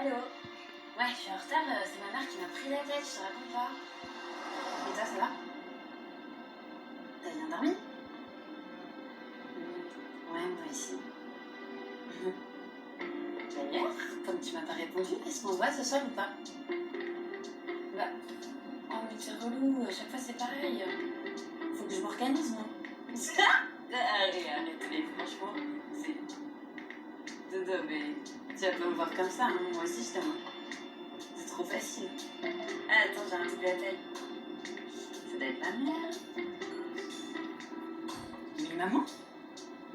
Allô? Ouais, je suis en retard, c'est ma mère qui m'a pris la tête, je te raconte pas. Et toi, ça va? T'as bien dormi? Ouais, moi aussi. D'ailleurs, comme tu m'as pas répondu, est-ce qu'on se voit ce soir ou pas? Bah, oh mais c'est relou, à chaque fois c'est pareil. Faut que je m'organise, moi. Arrête, franchement, c'est... Dodo, mais tu vas pas me voir comme ça, hein. Moi aussi je t'aime. C'est trop facile. Ah, attends, j'ai un double appel. Ça doit être ma mère. Oui, maman?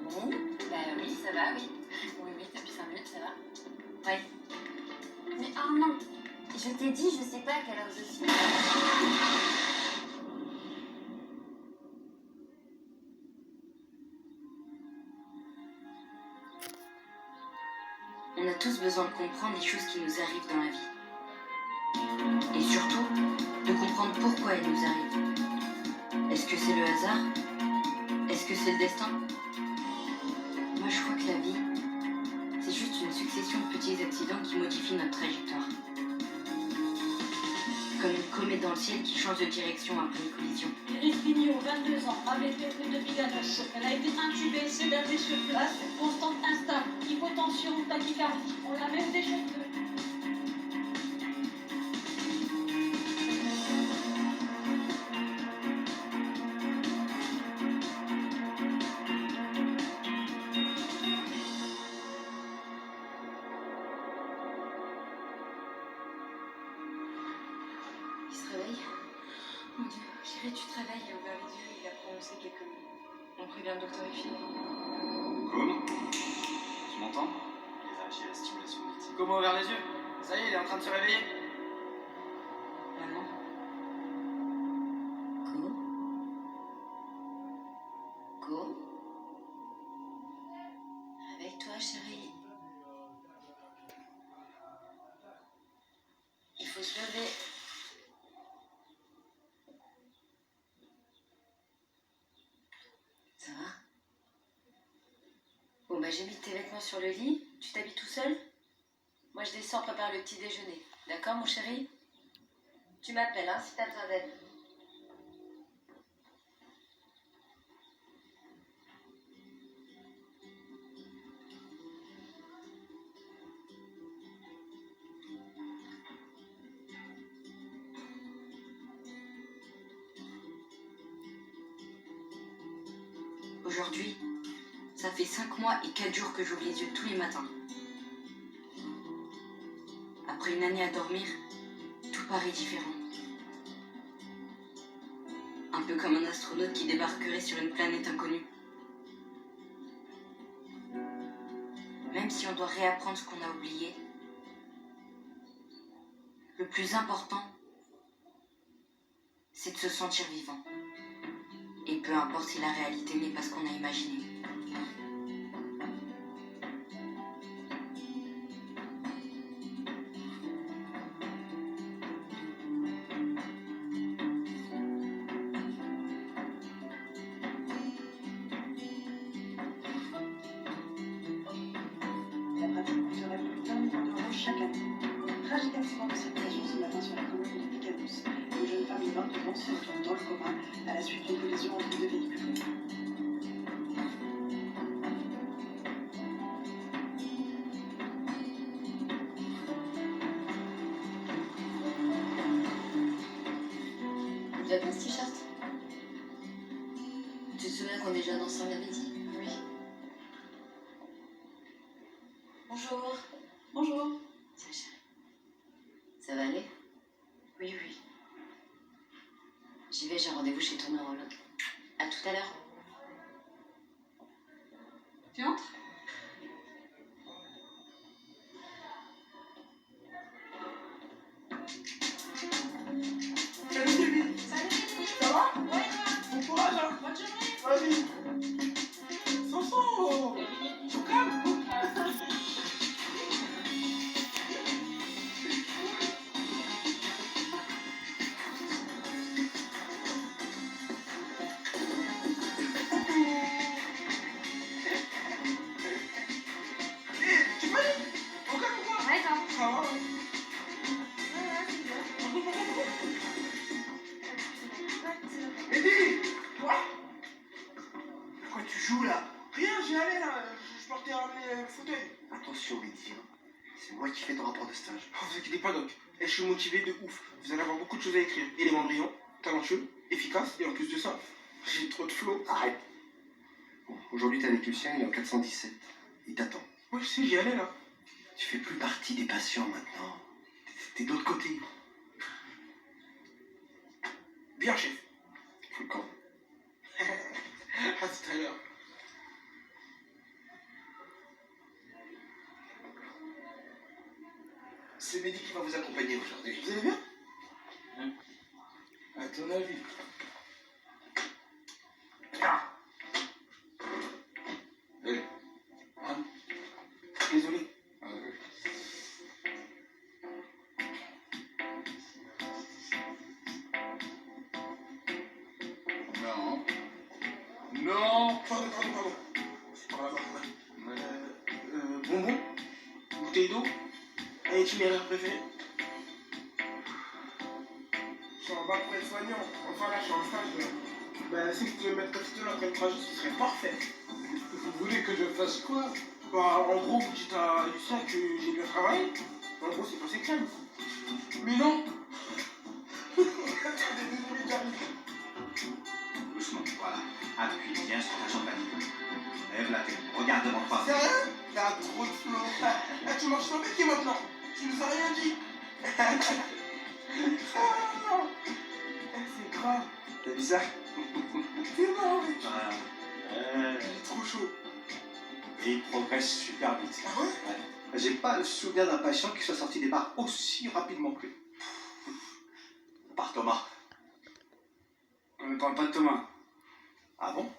Oui? Bah oui, ça va, oui. Oui, depuis 5 minutes, ça va. Ouais. Mais oh non, je t'ai dit, je sais pas à quelle heure je suis. On a tous besoin de comprendre les choses qui nous arrivent dans la vie. Et surtout, de comprendre pourquoi elles nous arrivent. Est-ce que c'est le hasard? Est-ce que c'est le destin? Moi, je crois que la vie, c'est juste une succession de petits accidents qui modifient notre trajectoire. Comme une comète dans le ciel qui change de direction après une collision. Iris Pignot, 22 ans, avec les rue de Biganos. Elle a été intubée, sédavée sur place, constante instable, hypotension, tachycardie. On l'a même déchirée. Il se réveille. Mon Dieu, chérie, tu te réveilles. Il a ouvert les yeux, il a prononcé quelques mots. On prévient le docteur Effie. Comme? Tu m'entends? Il a réagi à la stimulation auditive. Comme a ouvert les yeux? Ça y est, il est en train de se réveiller. Maman. Go. Avec toi, chérie. Il faut se lever. Ça va? Bon, bah j'ai mis tes vêtements sur le lit. Tu t'habilles tout seul? Moi, je descends, prépare le petit déjeuner. D'accord, mon chéri? Tu m'appelles, hein, si t'as besoin d'aide. Aujourd'hui, ça fait 5 mois et 4 jours que j'ouvre les yeux tous les matins. Après une année à dormir, tout paraît différent. Un peu comme un astronaute qui débarquerait sur une planète inconnue. Même si on doit réapprendre ce qu'on a oublié, le plus important, c'est de se sentir vivant. Et peu importe si la réalité n'est pas ce qu'on a imaginé. La pratique coûterait plus d'1 million d'euros chaque année. Tragique accident de circulation ce matin sur la commune de Biganos. Une jeune femme de 22 ans se retrouve dans le coma à la suite d'une collision entre deux véhicules. Tu vas bien ce t-shirt? Tu te souviens qu'on déjeune ensemble à midi? Oui. Bonjour. Bonjour. Tiens, chérie. Ça va aller? Oui, oui. J'y vais, j'ai rendez-vous chez ton neurologue. À tout à l'heure. Tu entres? Salut Sylvie! Salut, Ça va? ouais, Bon courage, hein! bonne journée. Vas-y! Sanson! Au calme! joues là? Rien, j'y allais là, je partais ramener le fauteuil. Attention, Mehdi, hein. C'est moi qui fais ton rapport de stage. Oh, vous inquiétez pas, Doc. Et je suis motivé de ouf. Vous allez avoir beaucoup de choses à écrire. Élément brillant, talentueux, efficace, et en plus de ça, j'ai trop de flow. Arrête. Bon, aujourd'hui, t'es avec Lucien, il est en 417. Il t'attend. Ouais, je sais, j'y allais là. Tu fais plus partie des patients maintenant. T'es de l'autre côté. Bien, chef. Faut le camp. À tout à l'heure. C'est Mehdi qui va vous accompagner aujourd'hui. Vous allez bien? À ton avis. Ah. Allez. Hein? Désolé. Non. Non. Pardon. C'est pas grave. Bonbon, bouteille d'eau, un itinéraire préféré. Je suis en bas pour être soignant. Enfin là, je suis en stage. Ben, si vous pouvez mettre capitaine après le trajet, ce serait parfait. Vous voulez que je fasse quoi? Bah, en gros, vous dites à Lucien que j'ai bien travaillé. En gros, c'est passé calme. Mais non. Attendez, désolé, j'arrive. Doucement, voilà. Appuie bien sur ta jambe panique. Lève la tête, regarde devant toi. Sérieux? T'as trop de flow. Ah, tu marches sur le pied maintenant. Tu nous as rien dit. Ah, c'est grave. T'as vu ça? C'est marrant, mec. Voilà. Il est trop chaud. Et il progresse super vite. Ah ouais? J'ai pas le souvenir d'un patient qui soit sorti des bars aussi rapidement que lui. Par Thomas. On ne parle pas de Thomas. Ah bon?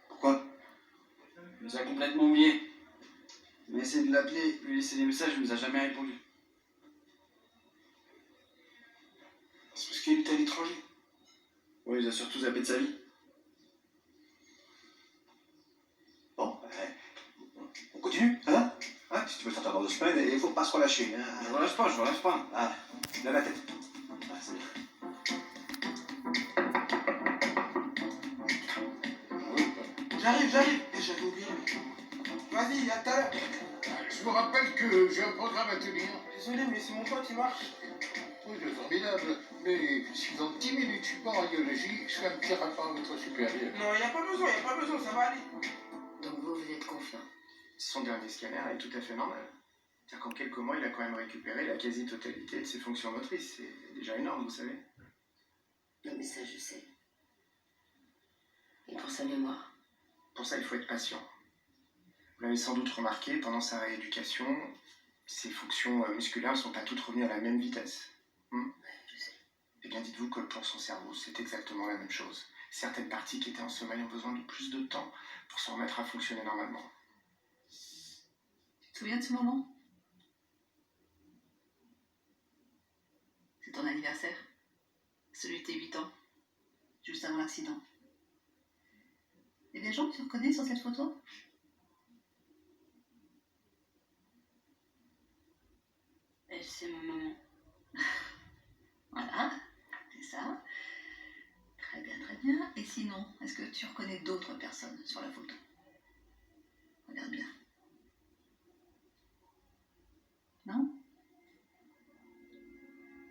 Pourquoi? Il nous a complètement oubliés. On a essayé de l'appeler, lui laisser des messages, il nous a jamais répondu. C'est parce qu'il est à l'étranger. Ouais, il nous a surtout zappé de sa vie. Bon, on continue, hein? Hein, si tu veux sortir dans 2 semaines, il faut pas se relâcher. Hein? Je relâche pas. Ah, lève la tête. Ah, c'est bien. J'arrive. Et j'avais oublié. Vas-y, à tout à l'heure. Je vous rappelle que j'ai un programme à tenir. Désolé, mais c'est mon pote, il marche. Oui, c'est formidable. Mais si dans 10 minutes je suis pas en radiologie, je fais un petit rapport à votre supérieur. Non, y a pas besoin, ça va aller. Donc vous êtes confiant. Son dernier scanner est tout à fait normal. C'est-à-dire qu'en quelques mois, il a quand même récupéré la quasi-totalité de ses fonctions motrices. C'est déjà énorme, vous savez. Non mais ça je sais. Et pour sa mémoire? Pour ça, il faut être patient. Vous l'avez sans doute remarqué, pendant sa rééducation, ses fonctions musculaires ne sont pas toutes revenues à la même vitesse. Ouais, je sais. Eh bien, dites-vous que pour son cerveau, c'est exactement la même chose. Certaines parties qui étaient en sommeil ont besoin de plus de temps pour se remettre à fonctionner normalement. Tu te souviens de ce moment? C'est ton anniversaire. Celui de tes 8 ans. Juste avant l'accident. Il y a des gens que tu reconnais sur cette photo? C'est ma maman. Voilà, c'est ça. Très bien. Et sinon, est-ce que tu reconnais d'autres personnes sur la photo? Regarde bien. Non?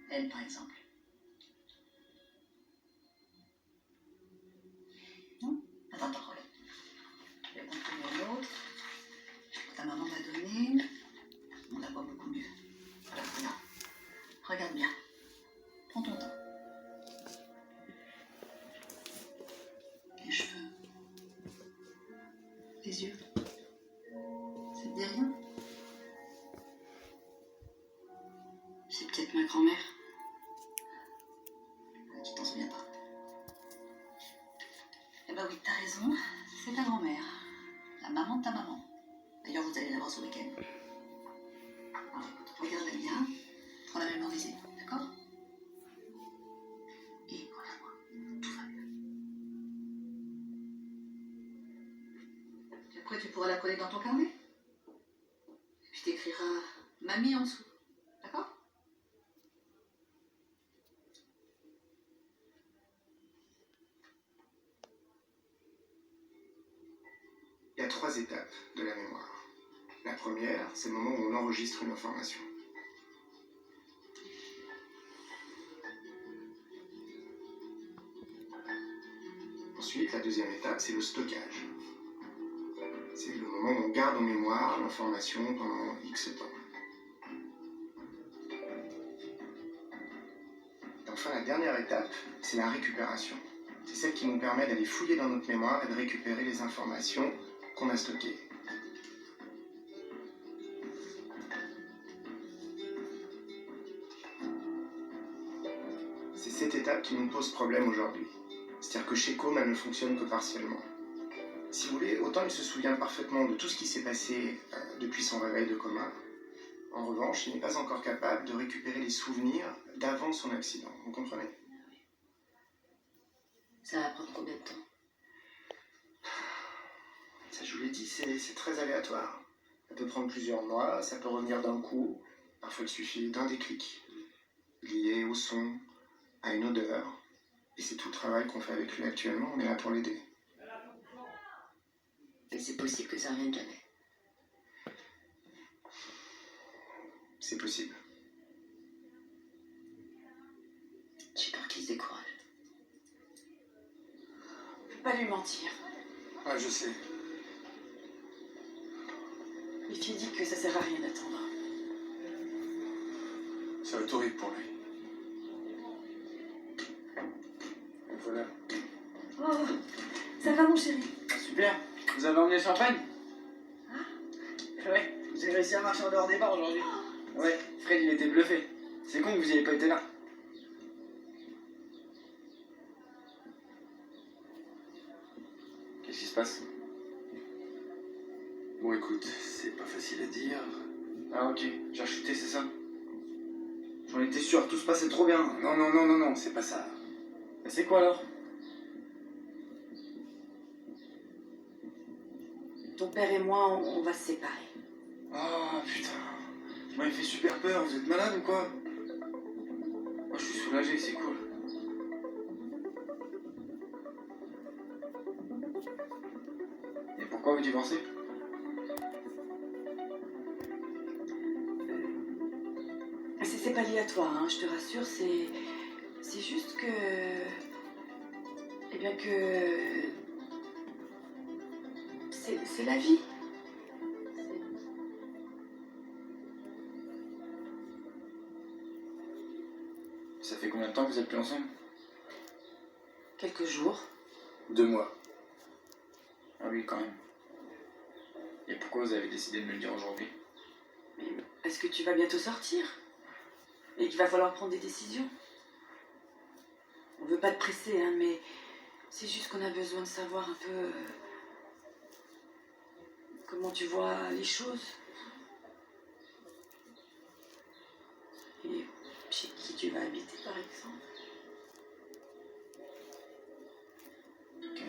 Elle, par exemple. Non? Attends, regarde. Je vais t'en trouver un autre. Ta maman m'a donné. On la voit beaucoup mieux. Voilà. Regarde bien. Prends ton temps. Les cheveux. Les yeux. Ça te dit rien? C'est peut-être ma grand-mère. Tu t'en souviens pas? Eh ben oui, t'as raison. C'est ta grand-mère. La maman de ta maman. D'ailleurs, vous allez la voir ce week-end. Alors écoute, regarde-la bien. Prends la mémoriser, d'accord? Et regarde-moi. Tout va bien. Et après, tu pourras la coller dans ton carnet. Et puis t'écriras mamie en dessous. D'accord? 3 étapes de la mémoire. La première, c'est le moment où on enregistre une information. Ensuite, la deuxième étape, c'est le stockage. C'est le moment où on garde en mémoire l'information pendant X temps. Et enfin, la dernière étape, c'est la récupération. C'est celle qui nous permet d'aller fouiller dans notre mémoire et de récupérer les informations qu'on a stockées. C'est cette étape qui nous pose problème aujourd'hui. C'est-à-dire que chez Com, elle ne fonctionne que partiellement. Si vous voulez, autant il se souvient parfaitement de tout ce qui s'est passé depuis son réveil de coma. En revanche, il n'est pas encore capable de récupérer les souvenirs d'avant son accident. Vous comprenez? Ça va prendre combien de temps? Ça, je vous l'ai dit, c'est très aléatoire. Ça peut prendre plusieurs mois, ça peut revenir d'un coup. Parfois, il suffit d'un déclic lié au son, à une odeur. Et c'est tout le travail qu'on fait avec lui actuellement. On est là pour l'aider. Et c'est possible que ça revienne jamais. C'est possible. J'ai peur qu'il se décourage. Faut pas lui mentir. Ah, je sais. Et tu dis que ça sert à rien d'attendre. Ça va être horrible pour lui. Et voilà. Oh, ça va mon chéri? Super. Vous avez emmené le champagne? Ah. Ouais, j'ai réussi à marcher en dehors des bars aujourd'hui. Ouais, Fred il était bluffé. C'est con que vous ayez pas été là. Qu'est-ce qui se passe? Bon, écoute, c'est pas facile à dire. Ah ok, j'ai rechuté, c'est ça? J'en étais sûr, tout se passait trop bien. Non, c'est pas ça. Et c'est quoi alors? Ton père et moi, on va se séparer. Ah putain, tu m'avais fait super peur, vous êtes malade ou quoi? Moi je suis soulagé, c'est cool. Et pourquoi vous divorcez? C'est pas lié à toi, hein, je te rassure, c'est juste que... Eh bien que... C'est la vie. Ça fait combien de temps que vous êtes plus ensemble? Quelques jours. 2 mois. Ah oui, quand même. Et pourquoi vous avez décidé de me le dire aujourd'hui? Mais est-ce que tu vas bientôt sortir? Et qu'il va falloir prendre des décisions? On veut pas te presser, hein, mais c'est juste qu'on a besoin de savoir un peu... comment tu vois les choses. Et chez qui tu vas habiter, par exemple. Ok.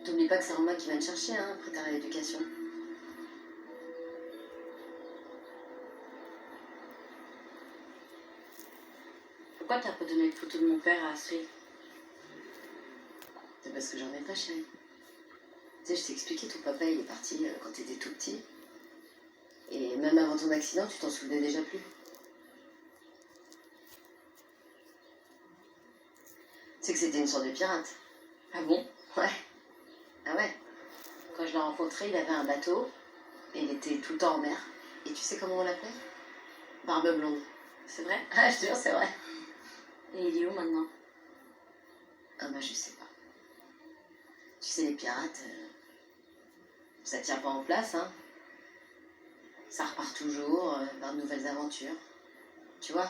T'oublies pas que c'est Romain qui vient te chercher, hein, après ta rééducation. Pourquoi t'as pas donné de photo de mon père à Astrid? C'est parce que j'en ai pas, chérie. Tu sais, je t'ai expliqué, ton papa, il est parti quand t'étais tout petit. Et même avant ton accident, tu t'en souvenais déjà plus. Tu sais que c'était une sorte de pirate. Ah bon? Ouais. Ah ouais. Quand je l'ai rencontré, il avait un bateau. Et il était tout le temps en mer. Et tu sais comment on l'appelait? Barbe blonde. C'est vrai? Ah, je te jure, c'est vrai. Et il est où maintenant? Ah bah je sais pas. Tu sais, les pirates, ça tient pas en place, hein. Ça repart toujours vers de nouvelles aventures. Tu vois?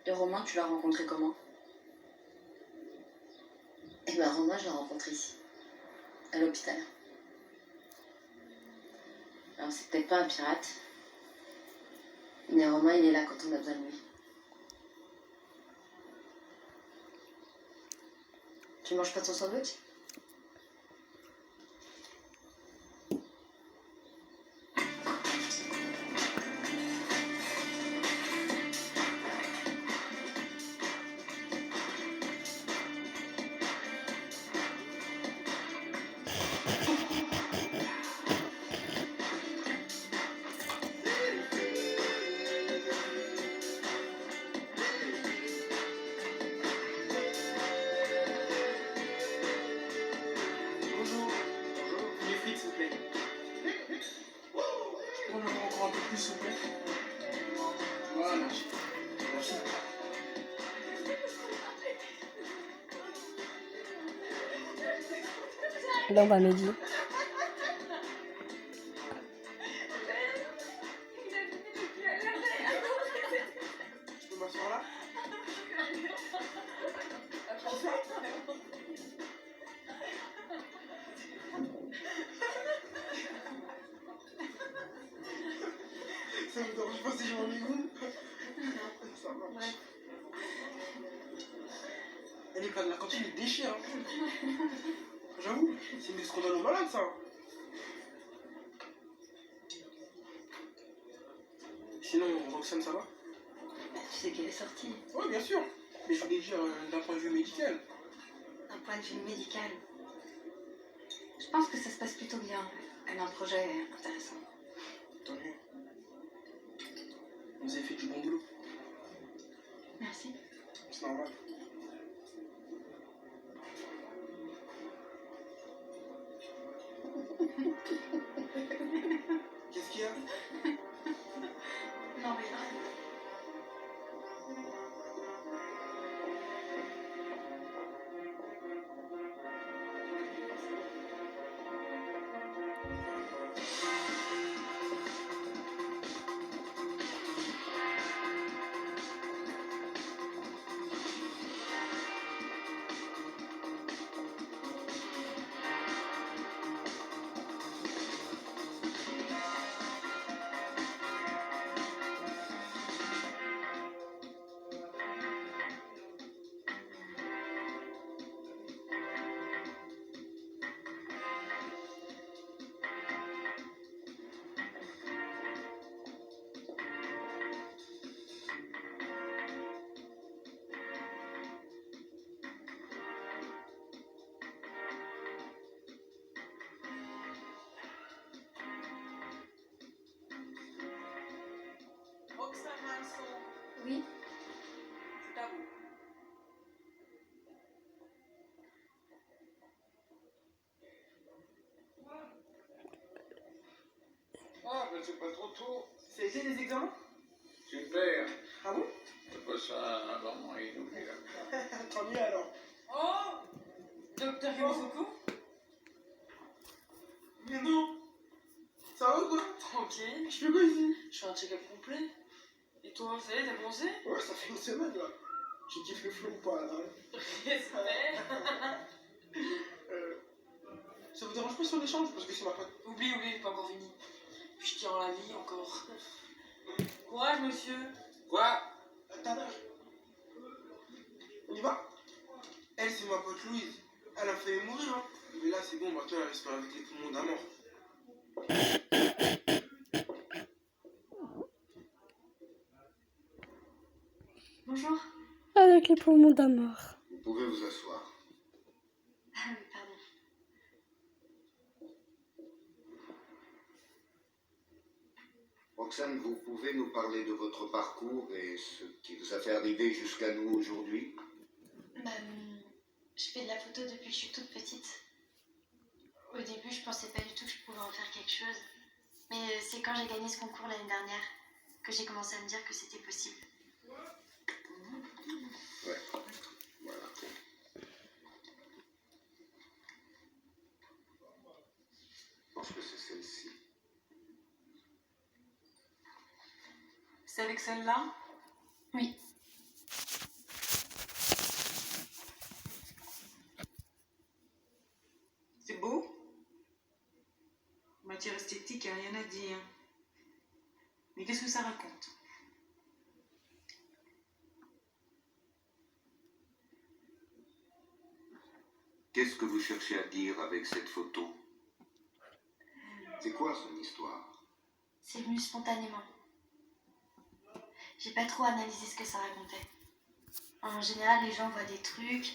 Et Romain, tu l'as rencontré comment? Eh ben Romain, je l'ai rencontré ici, à l'hôpital. Alors c'est peut-être pas un pirate, mais Romain, il est là quand on a besoin de lui. Tu manges pas ton sandwich? plus souple. Voilà. Merci. Là, on va Mehdi. Je peux m'asseoir là? Ça me dérange pas si je m'ennuie. Ça va. Et les plats de la cantine, ils déchirent. Hein. J'avoue, c'est des scandales aux malades, ça. Sinon, Roxane, ça va? Tu sais qu'elle est sortie. Oui, bien sûr. Mais je voulais dire d'un point de vue médical. D'un point de vue médical, je pense que ça se passe plutôt bien. Elle a un projet intéressant. Tant mieux. Vous avez fait du bon boulot. Merci. C'est normal. Qu'est-ce qu'il y a? Non, mais non. Oui. C'est à vous. Ah, mais c'est pas trop tôt. Ça a été les examens? Super. Ah bon? C'est pas ça vraiment inoubliable. Tant mieux alors. Oh, docteur Yosoko? Mais non. Ça va ou quoi? Tranquille. Je fais quoi ici? Je fais un check-up complet. Et toi, ça y est, t'as commencé? Ouais, ça fait une semaine là. J'ai kiffé le flow ou pas là? Respect. Ça vous dérange pas si on échange? Parce que c'est ma pote. Oublie, j'ai pas encore fini. Puis je tiens la vie encore. Courage, monsieur. Quoi? T'as l'âge? On y va? Elle, c'est ma pote Louise. Elle a failli mourir, hein. Mais là, c'est bon, bah toi, elle respire avec les poumons d'un mort. Bonjour. Avec les poumons d'un mort. Vous pouvez vous asseoir. Ah oui, pardon. Roxane, vous pouvez nous parler de votre parcours et ce qui vous a fait arriver jusqu'à nous aujourd'hui? Je fais de la photo depuis que je suis toute petite. Au début, je pensais pas du tout que je pouvais en faire quelque chose. Mais c'est quand j'ai gagné ce concours l'année dernière que j'ai commencé à me dire que c'était possible. Ouais, voilà. Je pense que c'est celle-ci. C'est avec celle-là? Oui. C'est beau? En matière esthétique, il n'y a rien à dire. Mais qu'est-ce que ça raconte? Qu'est-ce que vous cherchez à dire avec cette photo? C'est quoi son histoire? C'est venu spontanément. J'ai pas trop analysé ce que ça racontait. En général, les gens voient des trucs,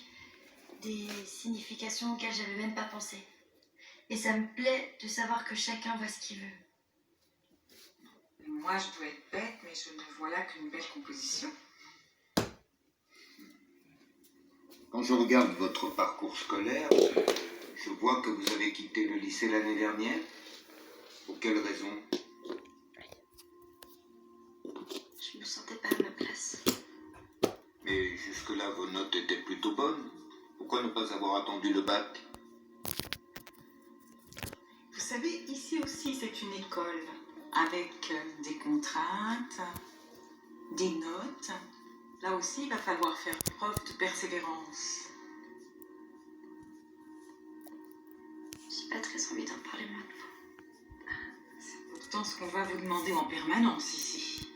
des significations auxquelles j'avais même pas pensé. Et ça me plaît de savoir que chacun voit ce qu'il veut. Moi, je dois être bête, mais je ne vois là qu'une belle composition. Quand je regarde votre parcours scolaire, je vois que vous avez quitté le lycée l'année dernière. Pour quelle raison? notes étaient plutôt bonnes. Pourquoi ne pas avoir attendu le bac? Vous savez, ici aussi, c'est une école avec des contraintes, des notes. Là aussi, il va falloir faire preuve de persévérance. J'ai pas très envie d'en parler maintenant. C'est pourtant ce qu'on va vous demander en permanence ici,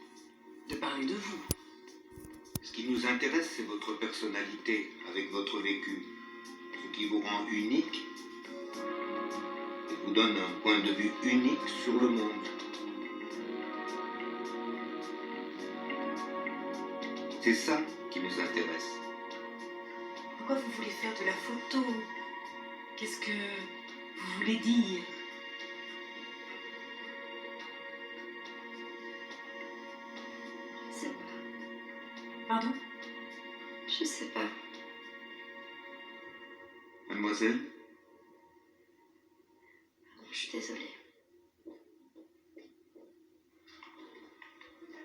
de parler de vous. Ce qui nous intéresse, c'est votre personnalité, avec votre vécu. Ce qui vous rend unique et vous donne un point de vue unique sur le monde. C'est ça qui nous intéresse. Pourquoi vous voulez faire de la photo? Qu'est-ce que vous voulez dire? Je sais pas. Pardon? Je sais pas. Mademoiselle? Je suis désolée.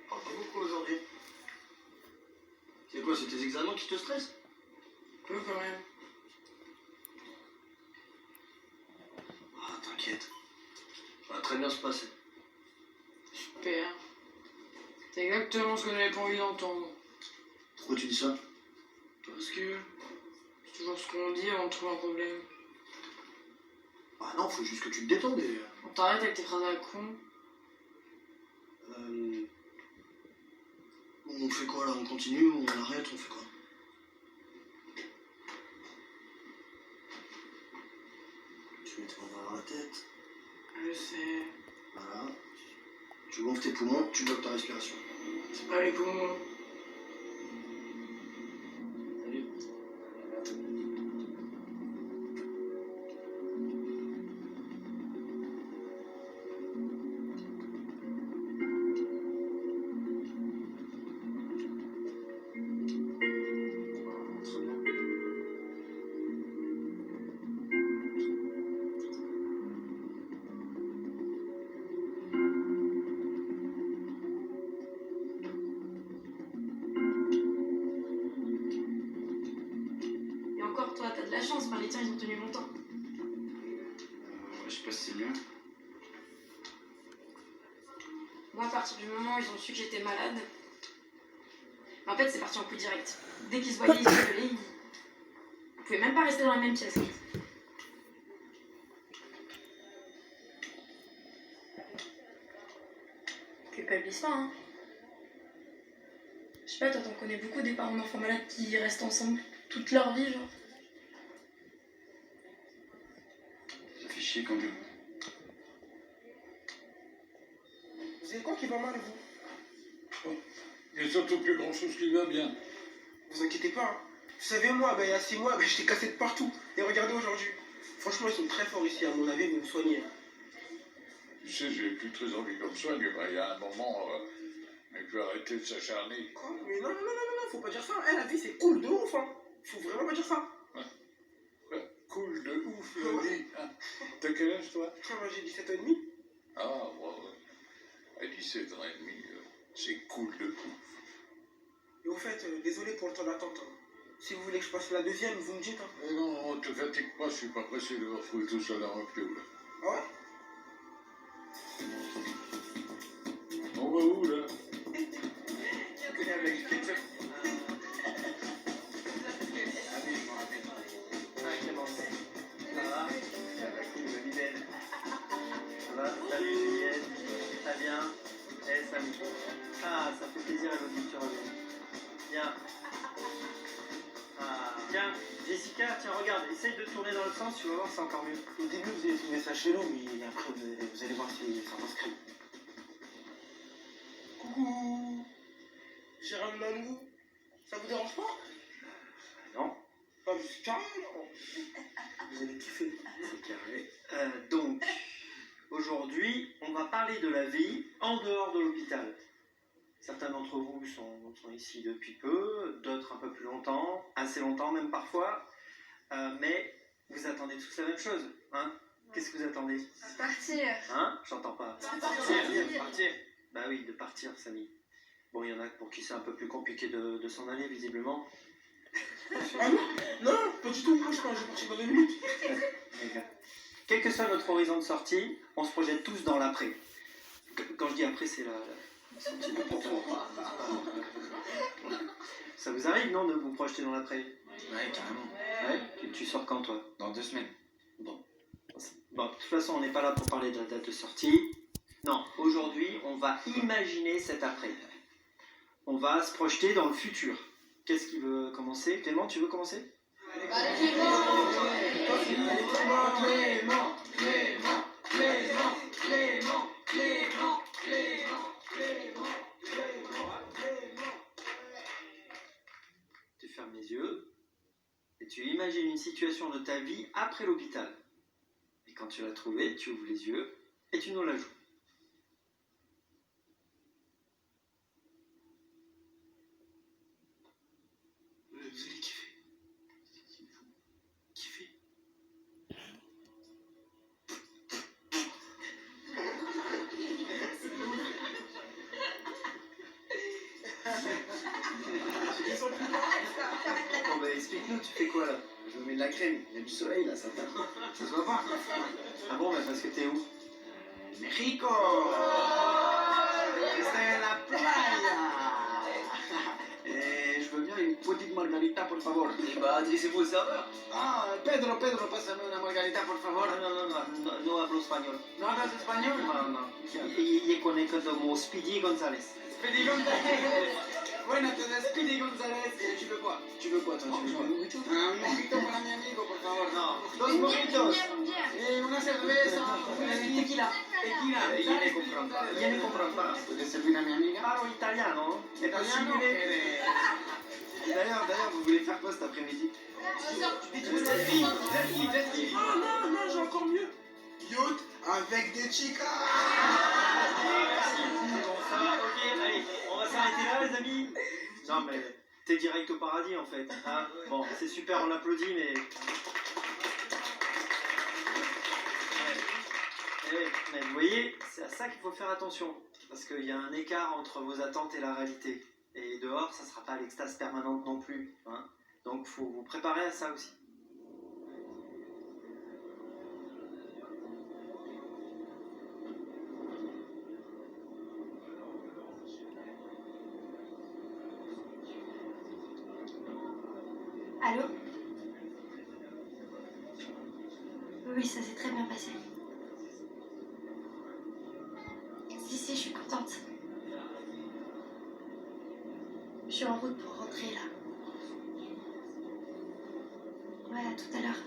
Parle pas beaucoup aujourd'hui. C'est quoi, c'est tes examens qui te stressent? Peu quand même. Ah, t'inquiète. Ça va très bien se passer. Super. C'est exactement ce que j'avais pas envie d'entendre. Pourquoi tu dis ça? Parce que c'est toujours ce qu'on dit avant de trouver un problème. Ah non, faut juste que tu te détendes et... On t'arrête avec tes phrases à la con. On fait quoi là? On continue? On arrête? On fait quoi? Tu mets tes mains derrière la tête. Je sais. Voilà. Tu gonfles tes poumons, tu bloques ta respiration. C'est pas les poumons. Salut. Très bien. Et encore, toi, t'as de la chance, par les tiens, ils ont tenu longtemps. Je sais pas si c'est bien. Moi, à partir du moment où ils ont su que j'étais malade, en fait, c'est parti en coup direct. Dès qu'ils se voyaient, ils s'engueulaient, ils pouvaient même pas rester dans la même pièce. Culpabilise pas, hein. Je sais pas, toi, t'en connais beaucoup des parents d'enfants malades qui restent ensemble toute leur vie, genre. Ça fait chier quand même. Vous savez quoi qui va mal, vous? Il n'y a surtout plus grand chose qui va bien. Vous inquiétez pas, hein. Vous savez, moi, il y a 6 mois, j'étais cassé de partout. Et regardez aujourd'hui. Franchement, ils sont très forts ici, à mon avis, vous me soignez. Tu sais, j'ai plus très envie comme ça. Il y a un moment, il faut arrêter de s'acharner. Quoi? Mais non, faut pas dire ça. La vie, c'est cool de ouf, hein. Faut vraiment pas dire ça. Ouais, cool de ouf, Ouais. le dit. Hein. T'as quel âge, toi? Moi, j'ai 17 ans et demi. Ah, ouais. À 17 ans et demi, c'est cool de ouf. Et au fait, désolé pour le temps d'attente. Hein. Si vous voulez que je passe la deuxième, vous me dites. Hein. Non, te fatigue pas, je suis pas pressé de retrouver tout ça dans un flou, là. Ah ouais? On va où, là? Tu connais avec du ketchup. Ah oui, je m'en rappelle. Ah, Clémence. Ça va? Ça va, cool, ma belle. Ça va? Salut Juliette. Ça bien? Eh, Samy. Ah, ça fait plaisir à l'autre que tu reviennes. Bien. Ah, tiens, Jessica, tiens, regarde, essaye de tourner dans le sens, tu vas voir, c'est encore mieux. Au début, vous allez trouver ça chelou, mais après, vous allez voir si ça s'inscrit. Coucou. J'ai rien de nouveau. Ça vous dérange pas? Non, Ah, mais c'est carré, non? Vous allez kiffer. c'est carré. Donc, aujourd'hui, on va parler de la vie en dehors de l'hôpital. Certains d'entre vous sont ici depuis peu, d'autres un peu plus longtemps, assez longtemps même parfois. Mais vous attendez tous la même chose, hein? Qu'est-ce que vous attendez? Partir. Hein? J'entends pas. Partir. Bah oui, de partir, Samy. Bon, il y en a pour qui c'est un peu plus compliqué de s'en aller, visiblement. Ah non, non, pas du tout, moi je pense que je vais partir dans 2 minutes. Quel que soit notre horizon de sortie, on se projette tous dans l'après. Quand je dis après, c'est la sortie de Ça vous arrive, non, de vous projeter dans l'après? Ouais, carrément. Ouais. Tu sors quand, toi? Dans 2 semaines. Bon, de toute façon, on n'est pas là pour parler de la date de sortie. Non, aujourd'hui, on va imaginer cet après. On va se projeter dans le futur. Qu'est-ce qui veut commencer? Clément, tu veux commencer? Tu fermes les yeux et tu imagines une situation de ta vie après l'hôpital. Et quand tu l'as trouvée, tu ouvres les yeux et tu nous la joues. Vous allez kiffer. Kiffer. Bon bah explique-nous, tu fais quoi là? Je me mets de la crème, il y a du soleil là, ça tape. Ça se voit pas. Ah bon, bah parce que t'es où? Mexico! C'est la playa! Et je veux bien une petite margarita, por favor. Eh bah, adressez-vous au serveur. Ah, Pedro, pásame una margarita, por favor. No hablo español. ¿No hablas español? No. Y conecto como Speedy González. Speedy González. Bueno, entonces Speedy González, tu veux quoi? Tu veux quoi, toi? Tu veux un mojito? Un mojito para mi amigo, por favor. No, 2 mojitos. Una cerveza. Tequila. Viene comprando. ¿Puedes servir a mi amiga? Parlo italiano. È Italiano? possibile? D'ailleurs, vous voulez faire quoi cet après-midi? Non, j'ai encore mieux. Yacht avec des chicas. Ok, allez, on va s'arrêter là, les amis. Non, mais t'es direct au paradis en fait. Hein, bon, c'est super, on applaudit, mais. Mais vous voyez, c'est à ça qu'il faut faire attention. Parce qu'il y a un écart entre vos attentes et la réalité. Et dehors, ça ne sera pas l'extase permanente non plus. Hein. Donc, il faut vous préparer à ça aussi. Allô? Oui, ça s'est très bien passé. Si, je suis contente. Je suis en route pour rentrer là. Ouais, à tout à l'heure.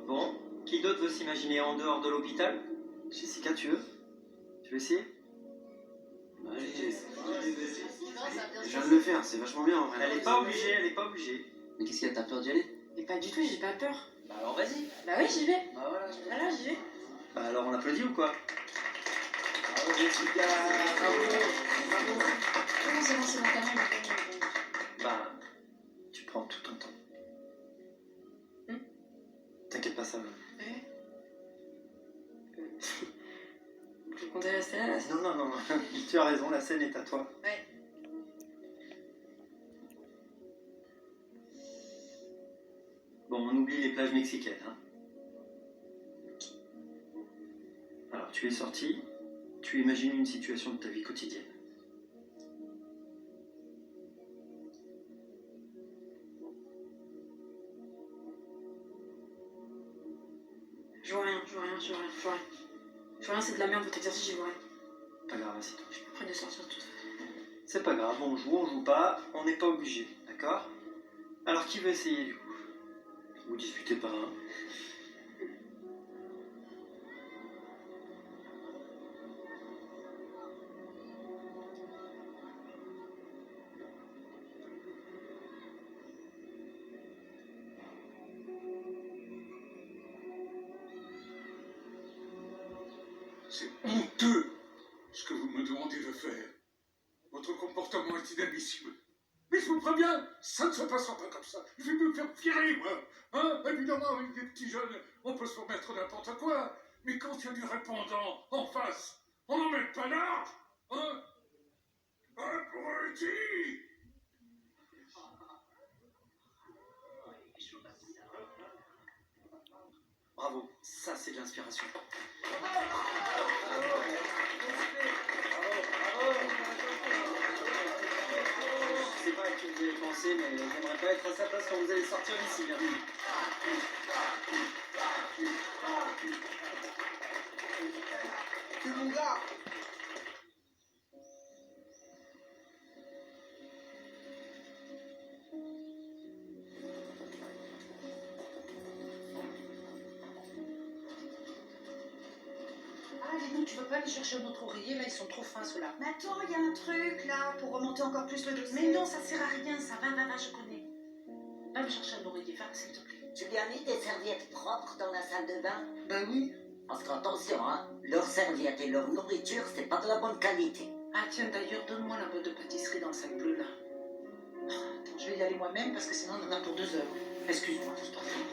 Bon, qui d'autre veut s'imaginer en dehors de l'hôpital? Jessica, tu veux? Tu veux essayer? Allez, je viens de le faire, c'est vachement bien en vrai. Elle est pas obligée. Mais qu'est-ce qu'il y a, t'as peur d'y aller? Mais pas du tout, j'ai pas peur. Bah alors vas-y. Bah oui, j'y vais. Bah voilà. Voilà, j'y vais. Bah alors on applaudit ou quoi? Bravo Jessica, bravo. Non, c'est bon, quand même. Bah, tu prends tout ton temps. T'inquiète pas, ça va. Je comptais rester là. Non. Tu as raison, la scène est à toi. Ouais. Bon, on oublie les plages mexicaines. Hein. Alors, tu es sorti, tu imagines une situation de ta vie quotidienne. Je vois rien. Je vois rien, c'est de la merde, votre exercice, j'y vois rien. Pas grave, assieds-toi. Je suis pas prête de sortir tout ça. C'est pas grave, on joue pas, on n'est pas obligé, d'accord? Alors, qui veut essayer du coup? Vous disputez pas, hein? C'est honteux ce que vous me demandez de faire. Votre comportement est inadmissible. Mais je vous préviens, ça ne se passera pas comme ça. Je vais me faire virer, moi. Hein? Évidemment, avec des petits jeunes, on peut se permettre n'importe quoi. Mais quand il y a du répondant en face, on n'en met pas large. Hein? Abruti! Bravo, ça c'est de l'inspiration. Je sais pas à qui vous avez pensé, mais j'aimerais pas être à sa place quand vous allez sortir d'ici. Que mon gars. Ah, dis donc, tu veux pas aller chercher un autre oreiller? Là, ils sont trop fins, ceux-là. Mais attends, il y a un truc là pour remonter encore plus le dossier. Mais non, ça sert à rien, ça. Va, je connais. Va me chercher un oreiller, va, s'il te plaît. Tu lui as mis des serviettes propres dans la salle de bain? Ben oui. Parce qu'attention, hein, leurs serviettes et leur nourriture, c'est pas de la bonne qualité. Ah tiens, d'ailleurs, donne-moi la boîte de pâtisserie dans le sac bleu, là. Oh, attends, je vais y aller moi-même, parce que sinon, on en a pour 2 heures. Excuse-moi, je t'en prie.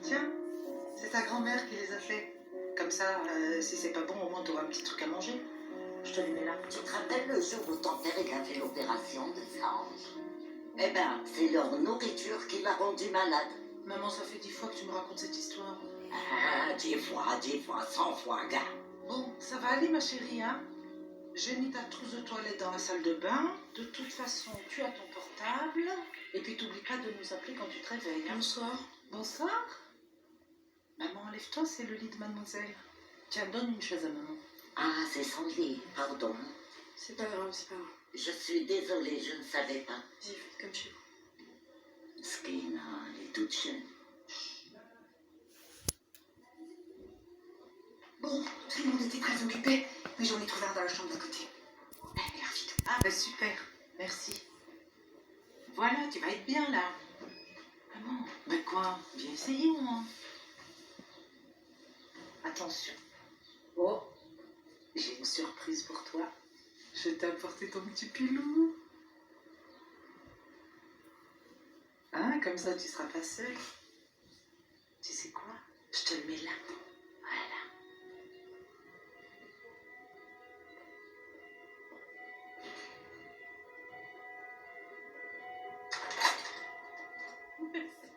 Tiens, c'est ta grand-mère qui les a fait. Comme ça, si c'est pas bon, au moins t'auras un petit truc à manger. Je te les mets là. Tu te rappelles le jour où ton père il a fait l'opération de singe? Eh ben, c'est leur nourriture qui l'a rendu malade. Maman, ça fait 10 fois que tu me racontes cette histoire. Ah, 10 fois, 100 fois, gars. Bon, ça va aller, ma chérie, hein? J'ai mis ta trousse de toilette dans la salle de bain. De toute façon, tu as ton portable. Et puis, t'oublies pas de nous appeler quand tu te réveilles. Hein? Bonsoir. Bonsoir. Maman, lève-toi, c'est le lit de mademoiselle. Tiens, donne une chaise à maman. Ah, c'est son lit, pardon. C'est pas grave, c'est pas grave. Je suis désolée, je ne savais pas. J'y faites comme chez vous. Skina, elle est toute jeune. Bon, tout le monde était très occupé, mais j'en ai trouvé un dans la chambre d'à côté. Allez, merci. Ah, ben super, merci. Voilà, tu vas être bien là. Maman, ben quoi? Viens essayer au moins. Attention. Oh, j'ai une surprise pour toi. Je t'ai apporté ton petit pilou. Hein, comme ça tu seras pas seule. Tu sais quoi? Je te le mets là. Voilà.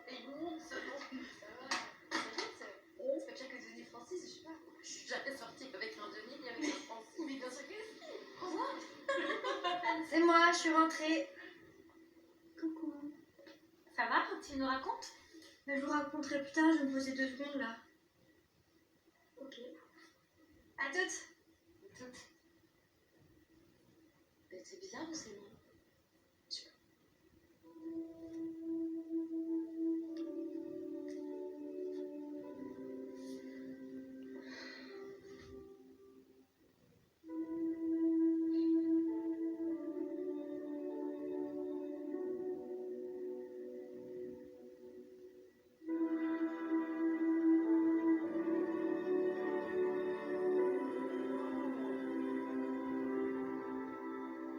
C'est immonde ce nom. Ça va. Ça fait pire que Denis Francis, je sais pas. Je suis jamais sortie avec un Denis ni avec un Francis. Mais bien sûr que si. Au revoir. C'est moi, je suis rentrée. Coucou. Ça va, tu nous racontes? Mais je vous raconterai plus tard, je vais me poser 2 secondes là. Ok. À toutes. À toutes. Mais c'est bizarre ou c'est moi? Je sais pas.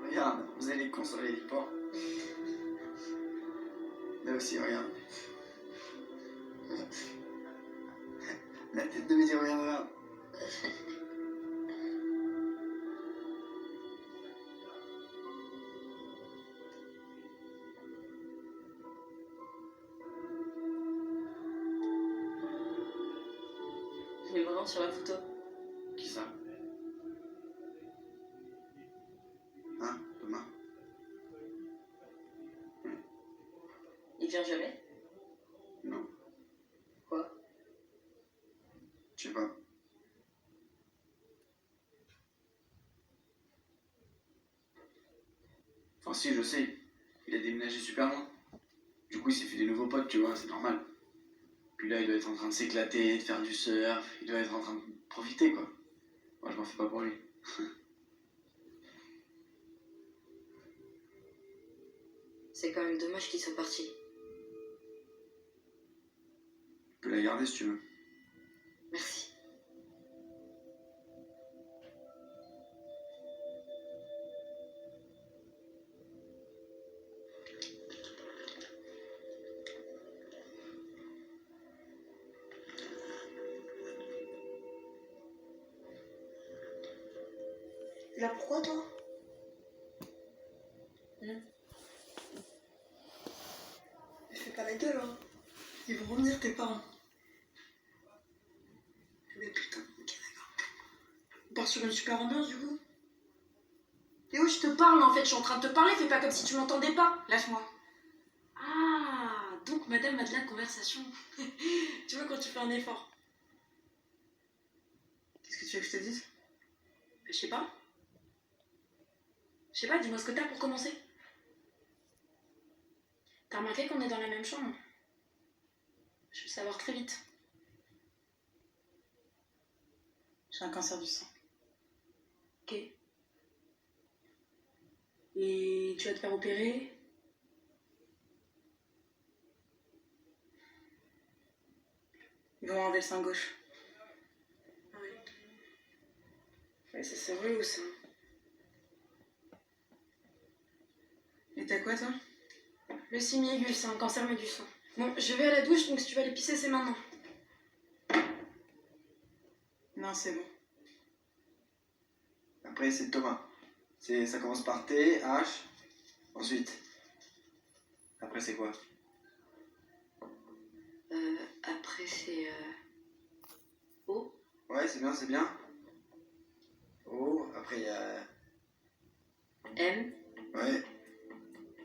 Regarde, vous allez consoler les porcs. Là aussi, regarde. La tête de Mehdi, regarde. Il est vraiment sur la photo. Qui ça? Hein, Thomas? Il vient jamais? Non. Quoi? Je sais pas. Enfin si, je sais. Il a déménagé super loin. Du coup, il s'est fait des nouveaux potes, tu vois, c'est normal. Puis là, il doit être en train de s'éclater, de faire du surf. Il doit être en train de profiter, quoi. Moi, je m'en fais pas pour lui. C'est quand même dommage qu'ils soient partis. Tu peux la garder si tu veux. Merci. Là, pourquoi toi? Fais pas la gueule, hein. Ils vont revenir tes parents. Mais putain, ok d'accord. On part sur une super ambiance du coup. Et oui, je te parle en fait, je suis en train de te parler, fais pas comme si tu m'entendais pas. Lâche-moi. Ah, donc madame a de la conversation. Tu vois quand tu fais un effort. Qu'est-ce que tu veux que je te dise? Je sais pas. Je sais pas, dis-moi ce que t'as pour commencer. T'as remarqué qu'on est dans la même chambre? Je veux savoir très vite. J'ai un cancer du sang. Ok. Et tu vas te faire opérer? Ils vont enlever le sein gauche. Ah oui. Ouais, ça c'est relou ça. Et t'as quoi toi? Leucémie aiguë, c'est un cancer mais du sang. Bon, je vais à la douche, donc si tu vas aller pisser, c'est maintenant. Non, c'est bon. Après, c'est Thomas. Ça commence par T, H, ensuite. Après, c'est quoi? Après, c'est O. Ouais, c'est bien, c'est bien. O, après, il y a... M Ouais,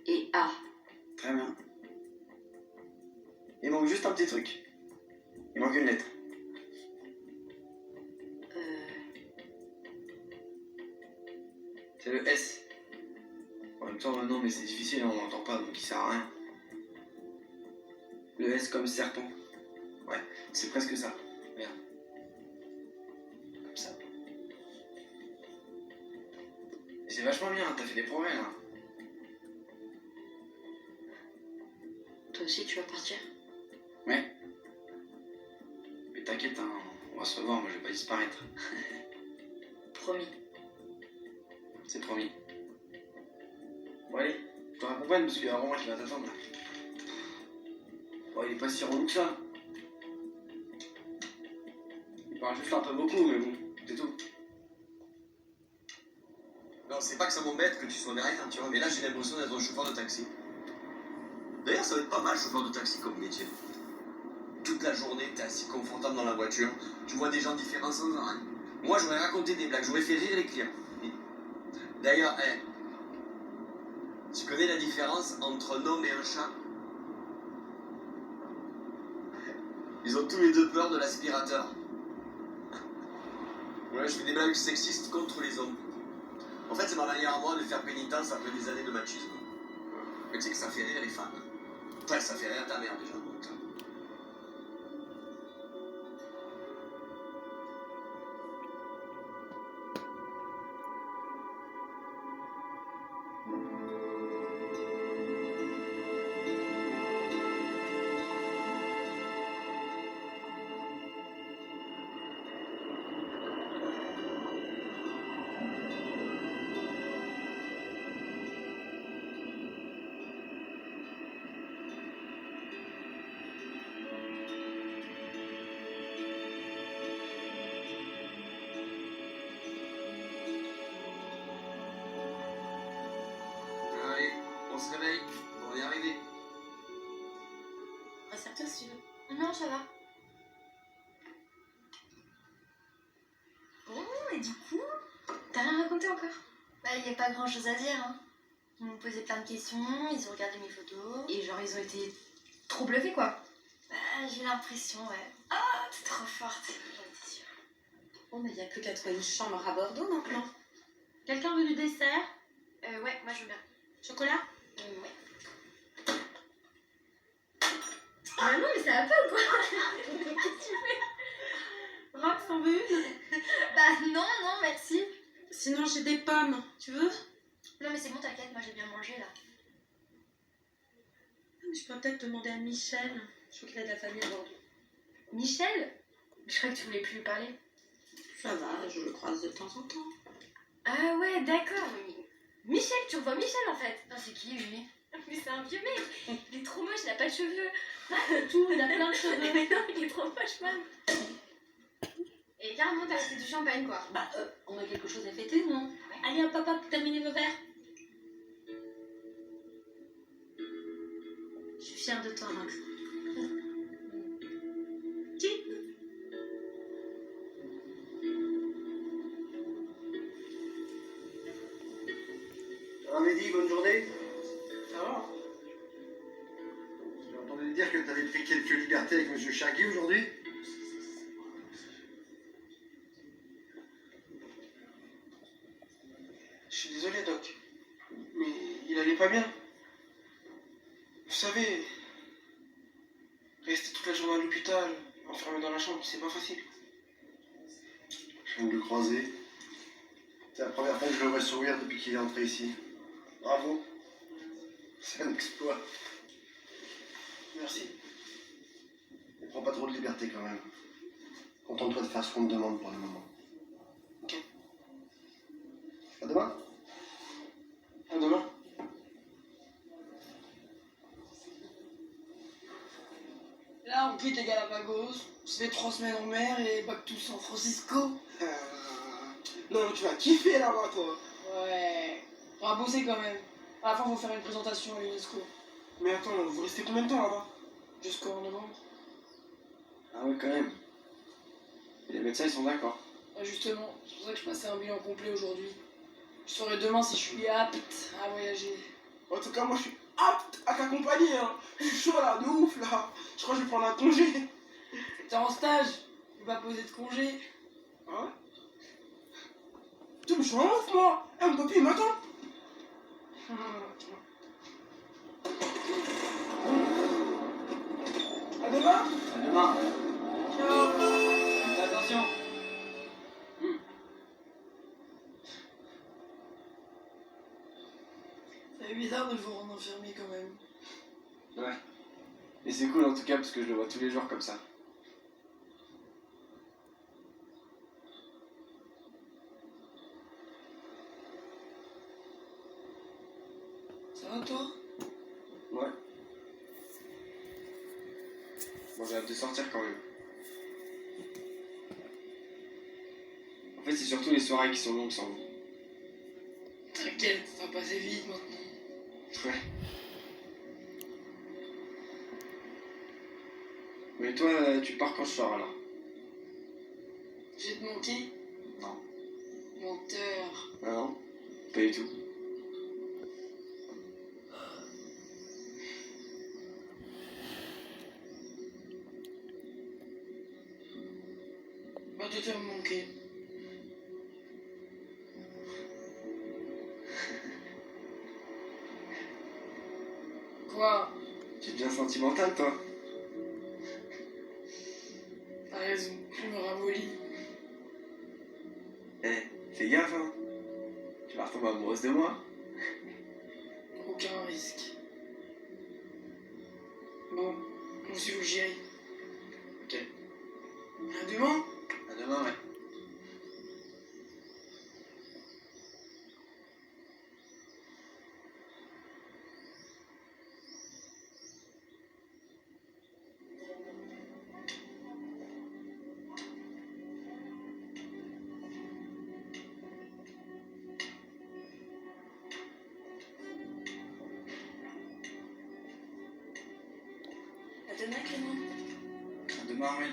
et A. très bien. Il manque juste un petit truc. Il manque une lettre. C'est le S. En même temps, non, mais c'est difficile, on n'entend pas, donc il sert à rien. Le S comme serpent. Ouais, c'est presque ça. Merde. Comme ça. Et c'est vachement bien, t'as fait des progrès là. Toi aussi, tu vas partir? Ouais. Mais t'inquiète, hein, on va se revoir, moi je vais pas disparaître. Promis. C'est promis. Bon allez, je te raccompagne parce qu'il y a Romain qui va t'attendre là. Bon, il est pas si relou que ça. Il parle juste un peu beaucoup, mais bon, c'est tout. Non, c'est pas que ça m'embête que tu sois derrière, tu vois, mais là j'ai l'impression d'être un chauffeur de taxi. D'ailleurs, ça va être pas mal chauffeur de taxi comme métier. Toute la journée, t'es assis confortable dans la voiture, tu vois des gens différents sans arrêt. Moi, j'aurais raconté des blagues, j'aurais fait rire les clients. D'ailleurs, tu connais la différence entre un homme et un chat? Ils ont tous les deux peur de l'aspirateur. Ouais, je fais des blagues sexistes contre les hommes. En fait, c'est ma manière à moi de faire pénitence après des années de machisme. Mais tu sais que ça fait rire les femmes. Enfin, ça fait rire ta mère déjà. Donc. Allez, on se réveille, on est arrivé. Rassure-toi si tu veux. Non, ça va. Bon, et du coup, T'as rien raconté encore? bah, il n'y a pas grand chose à dire. Hein. Ils m'ont posé plein de questions, ils ont regardé mes photos. Et genre, ils ont été trop bluffés quoi. Bah, j'ai l'impression, ouais. Ah, t'es trop forte, j'en étais sûre. Bon, bah, y a plus qu'à trouver une chambre à Bordeaux maintenant. Quelqu'un veut du dessert? Ouais, moi je veux bien. Chocolat? Ouais. Ah non, mais ça va pas ou quoi? Qu'est-ce que tu fais? Rox, t'en veux une? Bah non, non, merci. Sinon, j'ai des pommes. Tu veux? Non, mais c'est bon, t'inquiète, moi j'ai bien mangé là. Ah, mais je peux peut-être demander à Michel. Je crois qu'il a de la famille à Bordeaux. Michel? Je crois que tu voulais plus lui parler. Ça va, je le croise de temps en temps. Ah ouais, d'accord. Michel, tu revois Michel en fait. Ah, c'est qui lui? Mais c'est un vieux mec. Il est trop moche, il a pas de cheveux. Tout, il a plein de cheveux. Mais non, il est trop moche, man. Et carrément, t'as acheté du champagne quoi. Bah, on a quelque chose à fêter, non? Ouais. Allez hop hop hop, terminez vos verres. Je suis fière de toi, Max. Mehdi, bonne journée. Ça va? J'ai entendu dire que tu avais pris quelques libertés avec Monsieur Chagui aujourd'hui. Je suis désolé, Doc. Mais il allait pas bien. Vous savez, rester toute la journée à l'hôpital, enfermé dans la chambre, c'est pas facile. Je viens de le croiser. C'est la première fois que je le vois sourire depuis qu'il est entré ici. Bravo. C'est un exploit. Merci. Ne prends pas trop de liberté quand même. Contente-toi de faire ce qu'on te demande pour le moment. Ok. À demain. À demain. Là, on quitte les Galapagos. Ça fait 3 semaines en mer et back to San Francisco. Non, tu vas kiffer là-bas, toi. Ouais. On va bosser quand même. À la fin, faut faire une présentation à l'UNESCO. Mais attends, vous restez combien de temps là-bas? Jusqu'en novembre. Ah ouais, quand même. Et les médecins, ils sont d'accord. Ouais, justement, c'est pour ça que je passais un bilan complet aujourd'hui. Je saurai demain si je suis apte à voyager. En tout cas, moi, je suis apte à t'accompagner. Hein. Je suis chaud là, de ouf là. Je crois que je vais prendre un congé. T'es en stage, tu vas pas poser de congé. Ah ouais? Putain, mais je suis un ouf, moi. Eh, mon papy, il m'attend. À demain. À demain. Ciao. Faites attention. C'est bizarre de le voir en infirmier quand même. Ouais. Et c'est cool en tout cas parce que je le vois tous les jours comme ça. Ça va toi? Ouais. Bon, j'ai hâte de sortir quand même. En fait, c'est surtout les soirées qui sont longues sans vous. T'inquiète, ça va passer vite maintenant. Ouais. Mais toi, tu pars quand je sors alors? J'ai te manqué? Non. Menteur. Ah non? Pas du tout. Bah toi tu vas me manquer. Quoi? Tu es bien sentimental toi? T'as raison, tu me ramollis. Eh, fais gaffe hein. Tu vas retomber amoureuse de moi. Aucun risque. Bon, on sait où j'y aille. Ok. À demain? À demain, ouais. À demain, Clément. À demain, oui.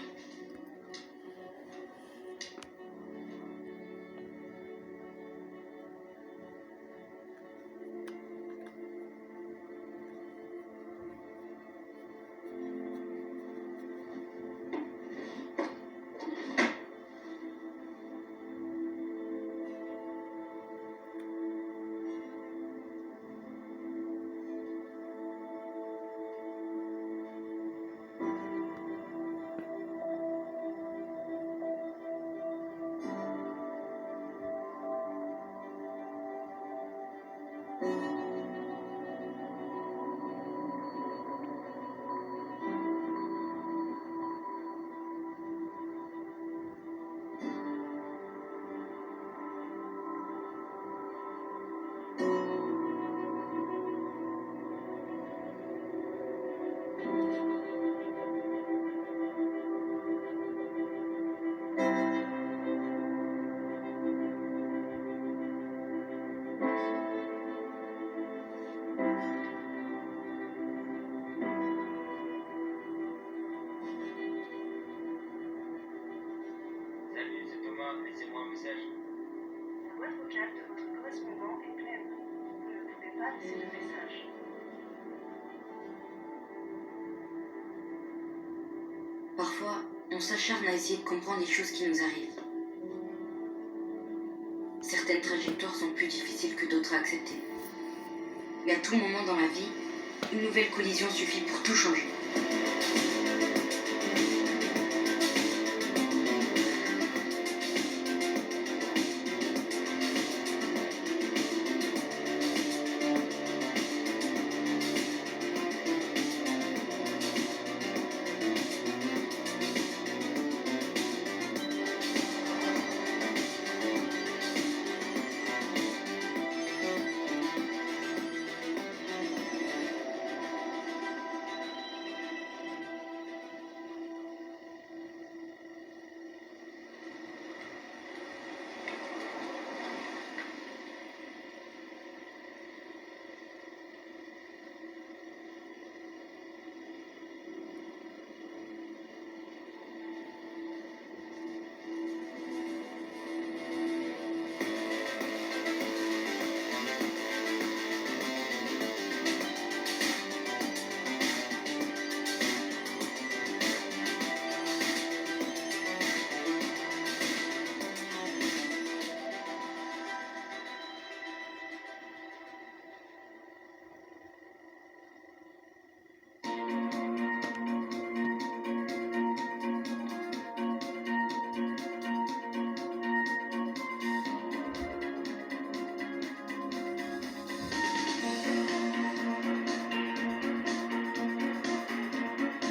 pas laisser de message. Parfois, on s'acharne à essayer de comprendre les choses qui nous arrivent. Certaines trajectoires sont plus difficiles que d'autres à accepter. Mais à tout moment dans la vie, une nouvelle collision suffit pour tout changer.